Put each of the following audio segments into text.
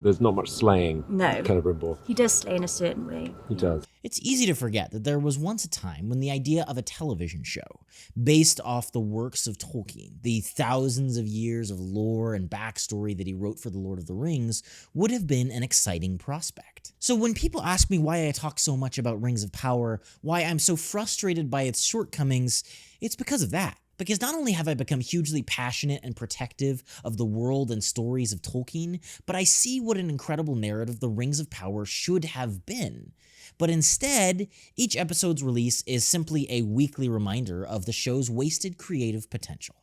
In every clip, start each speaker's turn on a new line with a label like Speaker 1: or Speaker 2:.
Speaker 1: There's not much slaying.
Speaker 2: No.
Speaker 1: Celebrimbor.
Speaker 2: He does slay in a certain way.
Speaker 1: He does.
Speaker 3: It's easy to forget that there was once a time when the idea of a television show, based off the works of Tolkien, the thousands of years of lore and backstory that he wrote for The Lord of the Rings, would have been an exciting prospect. So when people ask me why I talk so much about Rings of Power, why I'm so frustrated by its shortcomings, it's because of that. Because not only have I become hugely passionate and protective of the world and stories of Tolkien, but I see what an incredible narrative the Rings of Power should have been. But instead, each episode's release is simply a weekly reminder of the show's wasted creative potential.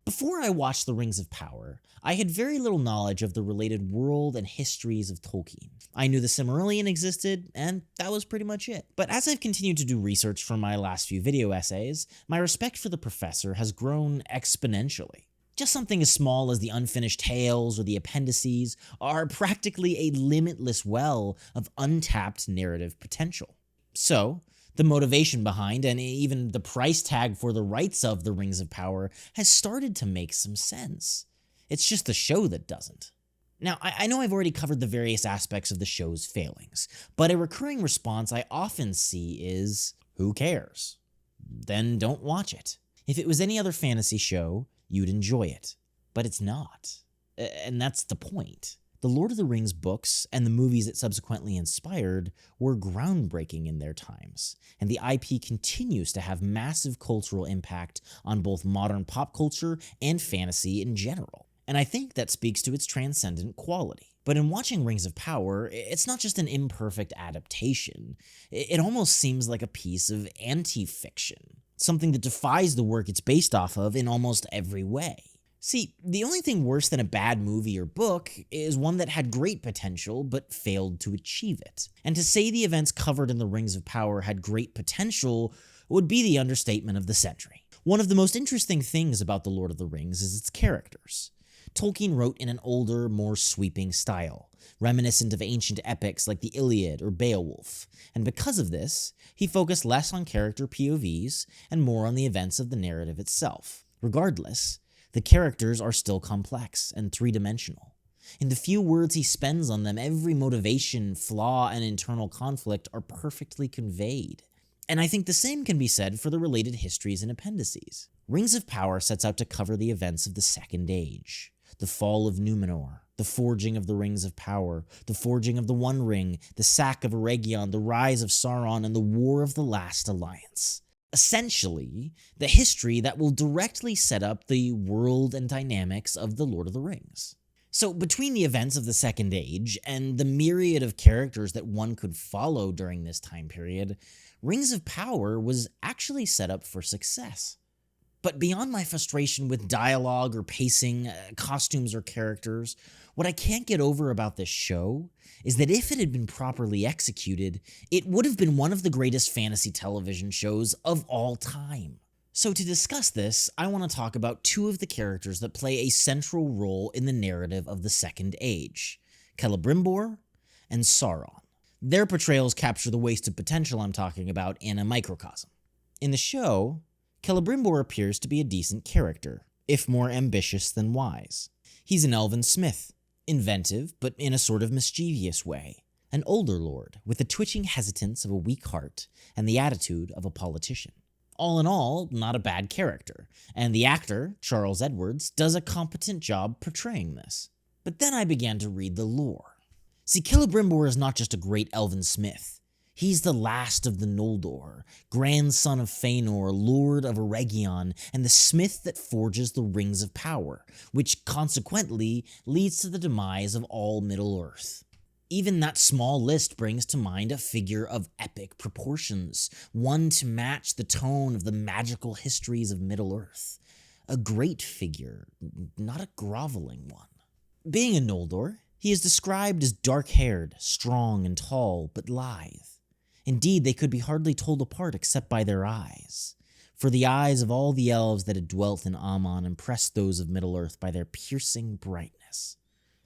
Speaker 3: Before I watched The Rings of Power, I had very little knowledge of the related world and histories of Tolkien. I knew the Silmarillion existed, and that was pretty much it. But as I've continued to do research for my last few video essays, my respect for the professor has grown exponentially. Just something as small as the unfinished tales or the appendices are practically a limitless well of untapped narrative potential. So, the motivation behind, and even the price tag for the rights of The Rings of Power has started to make some sense. It's just the show that doesn't. Now, I know I've already covered the various aspects of the show's failings, but a recurring response I often see is, who cares? Then don't watch it. If it was any other fantasy show, you'd enjoy it. But it's not. And that's the point. The Lord of the Rings books and the movies it subsequently inspired were groundbreaking in their times, and the IP continues to have massive cultural impact on both modern pop culture and fantasy in general. And I think that speaks to its transcendent quality. But in watching Rings of Power, it's not just an imperfect adaptation. It almost seems like a piece of anti-fiction, something that defies the work it's based off of in almost every way. See, the only thing worse than a bad movie or book is one that had great potential but failed to achieve it. And to say the events covered in The Rings of Power had great potential would be the understatement of the century. One of the most interesting things about The Lord of the Rings is its characters. Tolkien wrote in an older, more sweeping style, reminiscent of ancient epics like the Iliad or Beowulf, and because of this, he focused less on character POVs and more on the events of the narrative itself. Regardless, the characters are still complex and three-dimensional. In the few words he spends on them, every motivation, flaw, and internal conflict are perfectly conveyed. And I think the same can be said for the related histories and appendices. Rings of Power sets out to cover the events of the Second Age, the fall of Númenor, the forging of the Rings of Power, the forging of the One Ring, the sack of Eregion, the rise of Sauron, and the War of the Last Alliance. Essentially, the history that will directly set up the world and dynamics of The Lord of the Rings. So between the events of the Second Age and the myriad of characters that one could follow during this time period, Rings of Power was actually set up for success. But beyond my frustration with dialogue or pacing, costumes or characters, what I can't get over about this show is that if it had been properly executed, it would have been one of the greatest fantasy television shows of all time. So to discuss this, I want to talk about two of the characters that play a central role in the narrative of the Second Age, Celebrimbor and Sauron. Their portrayals capture the wasted potential I'm talking about in a microcosm. In the show, Celebrimbor appears to be a decent character, if more ambitious than wise. He's an elven smith, inventive but in a sort of mischievous way, an older lord with the twitching hesitance of a weak heart and the attitude of a politician. All in all, not a bad character, and the actor, Charles Edwards, does a competent job portraying this. But then I began to read the lore. See, Celebrimbor is not just a great elven smith. He's the last of the Noldor, grandson of Fëanor, lord of Eregion, and the smith that forges the Rings of Power, which consequently leads to the demise of all Middle-earth. Even that small list brings to mind a figure of epic proportions, one to match the tone of the magical histories of Middle-earth. A great figure, not a groveling one. Being a Noldor, he is described as dark-haired, strong and tall, but lithe. Indeed, they could be hardly told apart except by their eyes, for the eyes of all the elves that had dwelt in Aman impressed those of Middle-earth by their piercing brightness.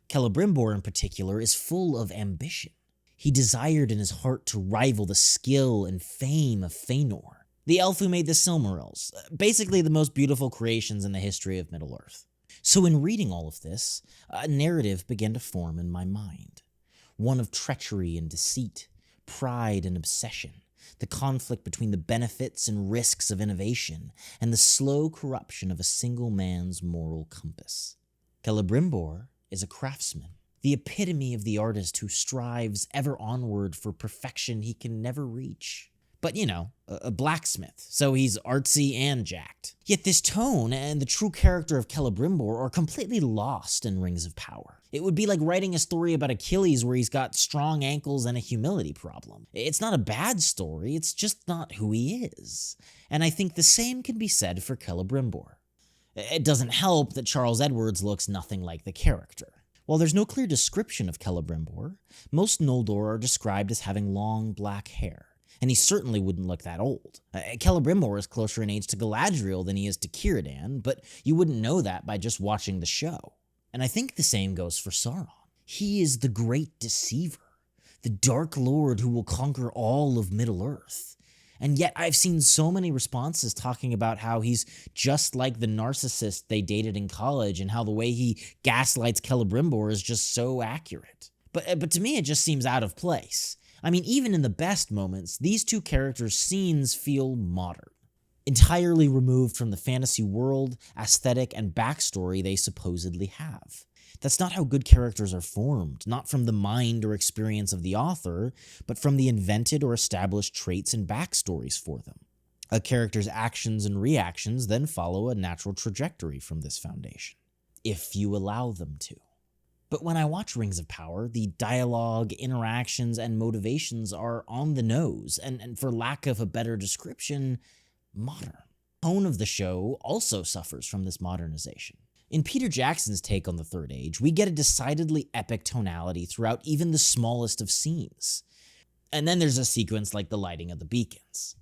Speaker 3: Celebrimbor in particular is full of ambition. He desired in his heart to rival the skill and fame of Fëanor, the elf who made the Silmarils, basically the most beautiful creations in the history of Middle-earth. So in reading all of this, a narrative began to form in my mind. One of treachery and deceit, pride and obsession, the conflict between the benefits and risks of innovation, and the slow corruption of a single man's moral compass. Celebrimbor is a craftsman, the epitome of the artist who strives ever onward for perfection he can never reach. But a blacksmith, so he's artsy and jacked. Yet this tone and the true character of Celebrimbor are completely lost in Rings of Power. It would be like writing a story about Achilles where he's got strong ankles and a humility problem. It's not a bad story, it's just not who he is. And I think the same can be said for Celebrimbor. It doesn't help that Charles Edwards looks nothing like the character. While there's no clear description of Celebrimbor, most Noldor are described as having long black hair. And he certainly wouldn't look that old. Celebrimbor is closer in age to Galadriel than he is to Círdan, but you wouldn't know that by just watching the show. And I think the same goes for Sauron. He is the great deceiver, the Dark Lord who will conquer all of Middle-earth. And yet I've seen so many responses talking about how he's just like the narcissist they dated in college and how the way he gaslights Celebrimbor is just so accurate. But to me it just seems out of place. I mean, even in the best moments, these two characters' scenes feel modern, entirely removed from the fantasy world, aesthetic, and backstory they supposedly have. That's not how good characters are formed, not from the mind or experience of the author, but from the invented or established traits and backstories for them. A character's actions and reactions then follow a natural trajectory from this foundation, if you allow them to. But when I watch Rings of Power, the dialogue, interactions, and motivations are on the nose, and for lack of a better description, modern. The tone of the show also suffers from this modernization. In Peter Jackson's take on the Third Age, we get a decidedly epic tonality throughout even the smallest of scenes. And then there's a sequence like the lighting of the beacons.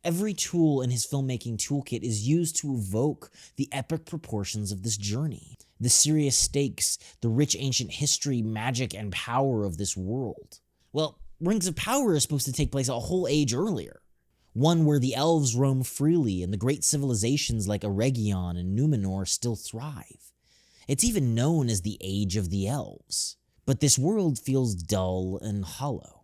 Speaker 3: Every tool in his filmmaking toolkit is used to evoke the epic proportions of this journey, the serious stakes, the rich ancient history, magic, and power of this world. Well, Rings of Power is supposed to take place a whole age earlier, one where the elves roam freely and the great civilizations like Eregion and Numenor still thrive. It's even known as the Age of the Elves. But this world feels dull and hollow.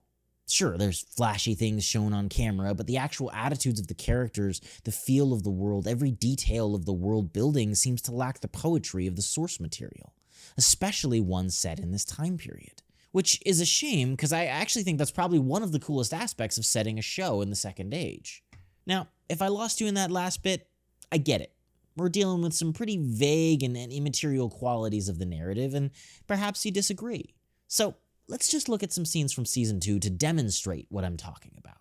Speaker 3: Sure, there's flashy things shown on camera, but the actual attitudes of the characters, the feel of the world, every detail of the world building seems to lack the poetry of the source material, especially one set in this time period. Which is a shame, because I actually think that's probably one of the coolest aspects of setting a show in the Second Age. Now, if I lost you in that last bit, I get it. We're dealing with some pretty vague and immaterial qualities of the narrative, and perhaps you disagree. So, let's just look at some scenes from Season 2 to demonstrate what I'm talking about.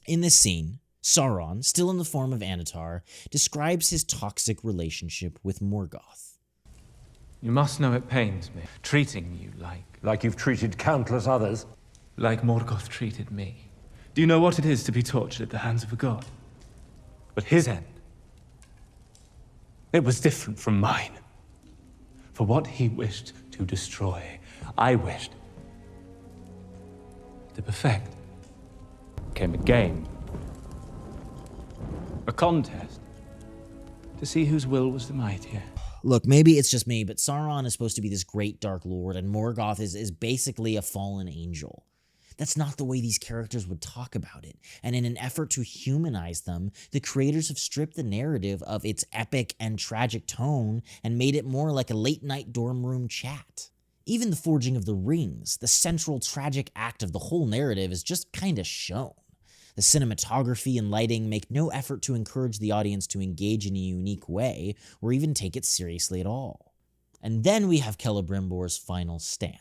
Speaker 3: In this scene, Sauron, still in the form of Annatar, describes his toxic relationship with Morgoth.
Speaker 1: You must know it pains me, treating you like...
Speaker 2: Like you've treated countless others.
Speaker 1: Like Morgoth treated me. Do you know what it is to be tortured at the hands of a god? But his end, it was different from mine. For what he wished to destroy, I wished to perfect. Came a game. A contest. To see whose will was the mightier.
Speaker 3: Look, maybe it's just me, but Sauron is supposed to be this great Dark Lord, and Morgoth is basically a fallen angel. That's not the way these characters would talk about it, and in an effort to humanize them, the creators have stripped the narrative of its epic and tragic tone and made it more like a late-night dorm room chat. Even the forging of the rings, the central tragic act of the whole narrative, is just kinda shown. The cinematography and lighting make no effort to encourage the audience to engage in a unique way, or even take it seriously at all. And then we have Celebrimbor's final stand.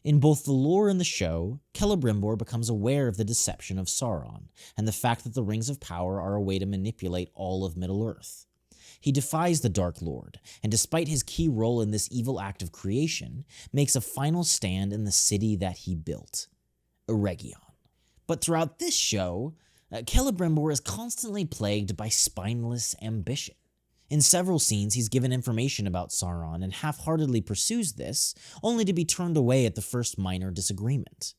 Speaker 3: In both the lore and the show, Celebrimbor becomes aware of the deception of Sauron, and the fact that the Rings of Power are a way to manipulate all of Middle-earth. He defies the Dark Lord, and despite his key role in this evil act of creation, makes a final stand in the city that he built, Eregion. But throughout this show, Celebrimbor is constantly plagued by spineless ambition. In several scenes, he's given information about Sauron and half-heartedly pursues this, only to be turned away at the first minor disagreement.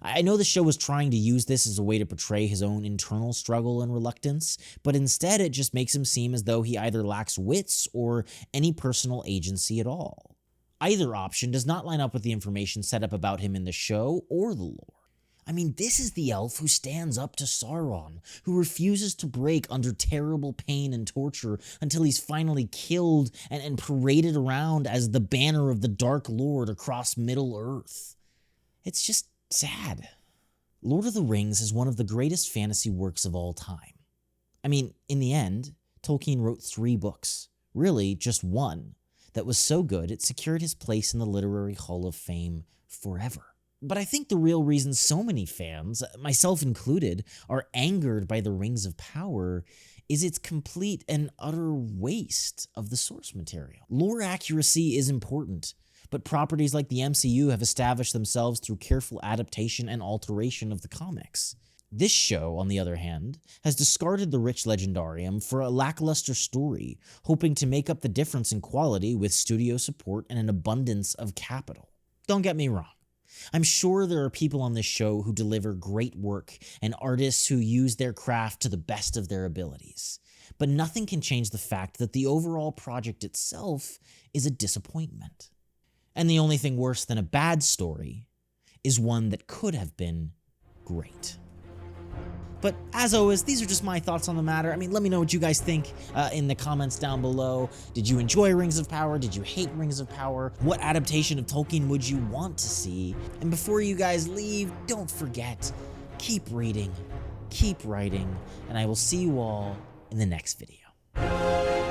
Speaker 3: I know the show was trying to use this as a way to portray his own internal struggle and reluctance, but instead it just makes him seem as though he either lacks wits or any personal agency at all. Either option does not line up with the information set up about him in the show or the lore. I mean, this is the elf who stands up to Sauron, who refuses to break under terrible pain and torture until he's finally killed and paraded around as the banner of the Dark Lord across Middle-earth. It's just sad. Lord of the Rings is one of the greatest fantasy works of all time. I mean, in the end, Tolkien wrote 3 books, really just one, that was so good it secured his place in the Literary Hall of Fame forever. But I think the real reason so many fans, myself included, are angered by the Rings of Power is its complete and utter waste of the source material. Lore accuracy is important, but properties like the MCU have established themselves through careful adaptation and alteration of the comics. This show, on the other hand, has discarded the rich legendarium for a lackluster story, hoping to make up the difference in quality with studio support and an abundance of capital. Don't get me wrong. I'm sure there are people on this show who deliver great work and artists who use their craft to the best of their abilities, but nothing can change the fact that the overall project itself is a disappointment. And the only thing worse than a bad story is one that could have been great. But as always, these are just my thoughts on the matter. I mean, let me know what you guys think in the comments down below. Did you enjoy Rings of Power? Did you hate Rings of Power? What adaptation of Tolkien would you want to see? And before you guys leave, don't forget, keep reading, keep writing, and I will see you all in the next video.